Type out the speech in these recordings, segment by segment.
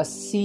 80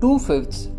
2/5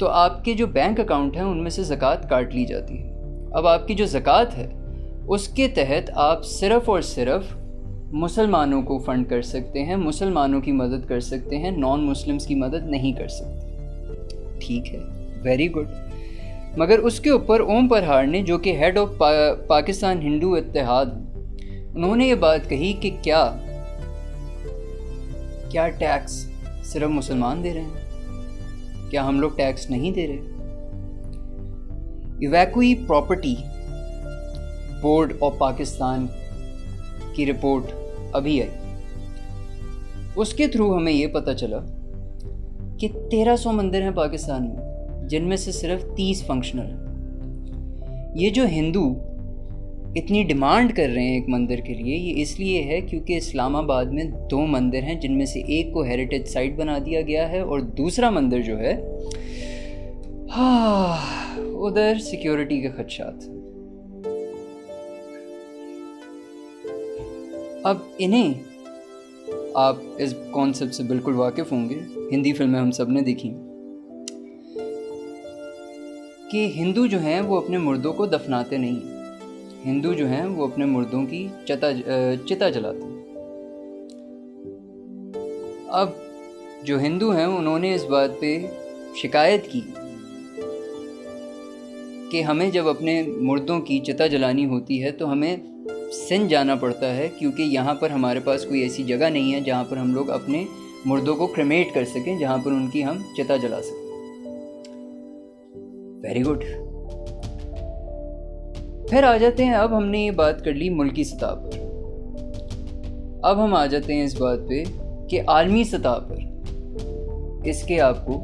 تو آپ کے جو بینک اکاؤنٹ ہیں ان میں سے زکوٰۃ کاٹ لی جاتی ہے۔ اب آپ کی جو زکوٰۃ ہے اس کے تحت آپ صرف اور صرف مسلمانوں کو فنڈ کر سکتے ہیں، مسلمانوں کی مدد کر سکتے ہیں، نان مسلمس کی مدد نہیں کر سکتے۔ ٹھیک ہے، ویری گڈ۔ مگر اس کے اوپر اوم پرہار نے، جو کہ ہیڈ آف پاکستان ہندو اتحاد، انہوں نے یہ بات کہی کہ کیا ٹیکس صرف مسلمان دے رہے ہیں؟ کیا ہم لوگ ٹیکس نہیں دے رہے؟ ایویکوئی پراپرٹی بورڈ آف پاکستان کی رپورٹ ابھی آئی، اس کے تھرو ہمیں یہ پتہ چلا کہ 1300 مندر ہیں پاکستان میں، جن میں سے صرف 30 فنکشنل ہیں۔ یہ جو ہندو اتنی ڈیمانڈ کر رہے ہیں ایک مندر کے لیے، یہ اس لیے ہے کیونکہ اسلام آباد میں 2 مندر ہیں، جن میں سے ایک کو ہیریٹیج سائٹ بنا دیا گیا ہے، اور دوسرا مندر جو ہے ادھر سیکیورٹی کے خدشات۔ اب انہیں، آپ اس کانسیپٹ سے بالکل واقف ہوں گے، ہندی فلمیں ہم سب نے دیکھی، کہ ہندو جو ہیں وہ اپنے مردوں کو دفناتے نہیں ہیں، ہندو جو ہیں وہ اپنے مردوں کی چتا جلاتے ہیں۔ اب جو ہندو ہیں انہوں نے اس بات پہ شکایت کی کہ ہمیں جب اپنے مردوں کی چتا جلانی ہوتی ہے تو ہمیں سندھ جانا پڑتا ہے، کیونکہ یہاں پر ہمارے پاس کوئی ایسی جگہ نہیں ہے جہاں پر ہم لوگ اپنے مردوں کو کریمیٹ کر سکیں، جہاں پر ان کی ہم چتا جلا سکیں۔ Very good. پھر آ جاتے ہیں، اب ہم نے یہ بات کر لی ملکی سطح پر، اب ہم آ جاتے ہیں اس بات پہ کہ عالمی سطح پر اس کے آپ کو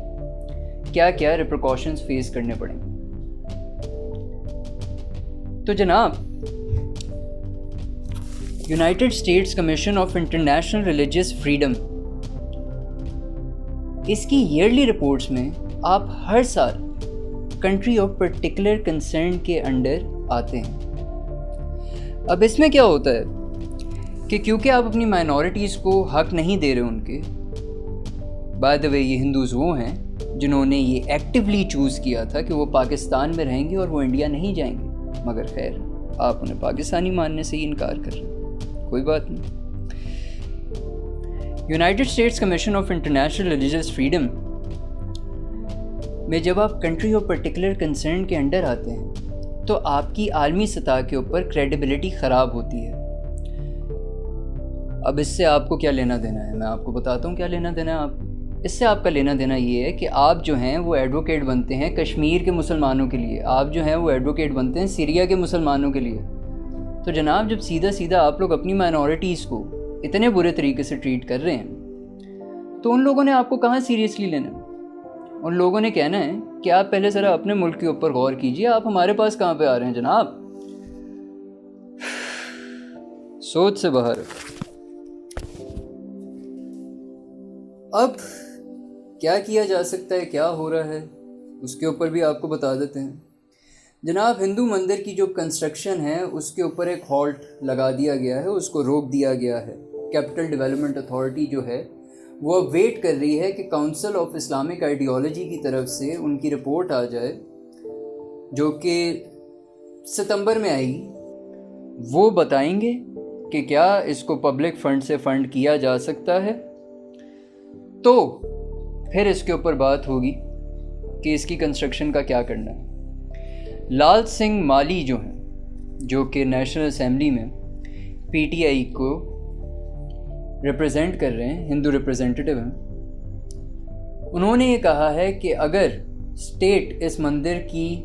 کیا کیا ریپریکاشنز فیس کرنے پڑیں گے۔ تو جناب، United States Commission of International Religious Freedom, اس کی ایئرلی رپورٹس میں آپ ہر سال کنٹری آف پرٹیکولر کنسرن کے انڈر آتے ہیں۔ اب اس میں کیا ہوتا ہے کہ کیونکہ آپ اپنی مائنورٹیز کو حق نہیں دے رہے ان کے، بائی دی وے یہ ہندوز وہ ہیں جنہوں نے یہ ایکٹیولی چوز کیا تھا کہ وہ پاکستان میں رہیں گے اور وہ انڈیا نہیں جائیں گے، مگر خیر آپ انہیں پاکستانی ماننے سے ہی انکار کر رہے ہیں، کوئی بات نہیں۔ United States Commission of International Religious freedom میں جب آپ کنٹری آف پرٹیکولر کنسرن کے انڈر آتے ہیں تو آپ کی عالمی سطح کے اوپر کریڈیبلٹی خراب ہوتی ہے۔ اب اس سے آپ کو کیا لینا دینا ہے، میں آپ کو بتاتا ہوں کیا لینا دینا ہے آپ کو۔ اس سے آپ کا لینا دینا یہ ہے کہ آپ جو ہیں وہ ایڈوکیٹ بنتے ہیں کشمیر کے مسلمانوں کے لیے، آپ جو ہیں وہ ایڈوکیٹ بنتے ہیں سیریا کے مسلمانوں کے لیے۔ تو جناب، جب سیدھا آپ لوگ اپنی مائنورٹیز کو اتنے برے طریقے سے ٹریٹ کر رہے ہیں تو ان لوگوں نے آپ کو کہاں سیریسلی لینا ہے؟ ان لوگوں نے کہنا ہے کہ آپ پہلے ذرا اپنے ملک کے اوپر غور کیجئے، آپ ہمارے پاس کہاں پہ آ رہے ہیں جناب؟ سوچ سے باہر۔ اب کیا کیا جا سکتا ہے، کیا ہو رہا ہے، اس کے اوپر بھی آپ کو بتا دیتے ہیں۔ جناب، ہندو مندر کی جو کنسٹرکشن ہے اس کے اوپر ایک ہالٹ لگا دیا گیا ہے، اس کو روک دیا گیا ہے۔ کیپٹل ڈیولپمنٹ اتھارٹی جو ہے وہ اب ویٹ کر رہی ہے کہ کاؤنسل آف اسلامک آئیڈیالوجی کی طرف سے ان کی رپورٹ آ جائے، جو کہ ستمبر میں آئے گی۔ وہ بتائیں گے کہ کیا اس کو پبلک فنڈ سے فنڈ کیا جا سکتا ہے، تو پھر اس کے اوپر بات ہوگی کہ اس کی کنسٹرکشن کا کیا کرنا ہے۔ لال سنگھ مالی جو ہیں، جو کہ نیشنل اسمبلی میں پی ٹی آئی کو ریپرزینٹ کر رہے ہیں، ہندو ریپرزینٹیٹیو ہیں، انہوں نے یہ کہا ہے کہ اگر اسٹیٹ اس مندر کی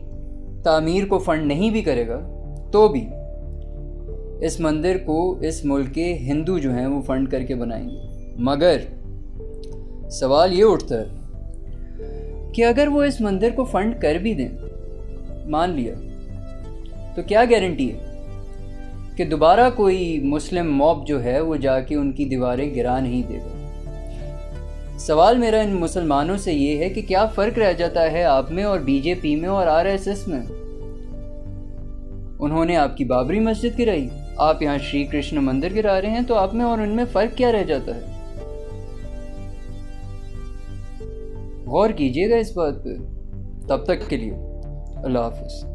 تعمیر کو فنڈ نہیں بھی کرے گا تو بھی اس مندر کو اس ملک کے ہندو جو ہیں وہ فنڈ کر کے بنائیں گے۔ مگر سوال یہ اٹھتا ہے کہ اگر وہ اس مندر کو فنڈ کر بھی دیں، مان لیا، تو کیا گارنٹی ہے کہ دوبارہ کوئی مسلم موب جو ہے وہ جا کے ان کی دیواریں گرا نہیں دے گا؟ سوال میرا ان مسلمانوں سے یہ ہے کہ کیا فرق رہ جاتا ہے آپ میں اور بی جے پی میں اور آر ایس ایس میں؟ انہوں نے آپ کی بابری مسجد گرائی، آپ یہاں شری کرشن مندر گرا رہے ہیں، تو آپ میں اور ان میں فرق کیا رہ جاتا ہے؟ غور کیجئے گا اس بات پہ۔ تب تک کے لیے اللہ حافظ.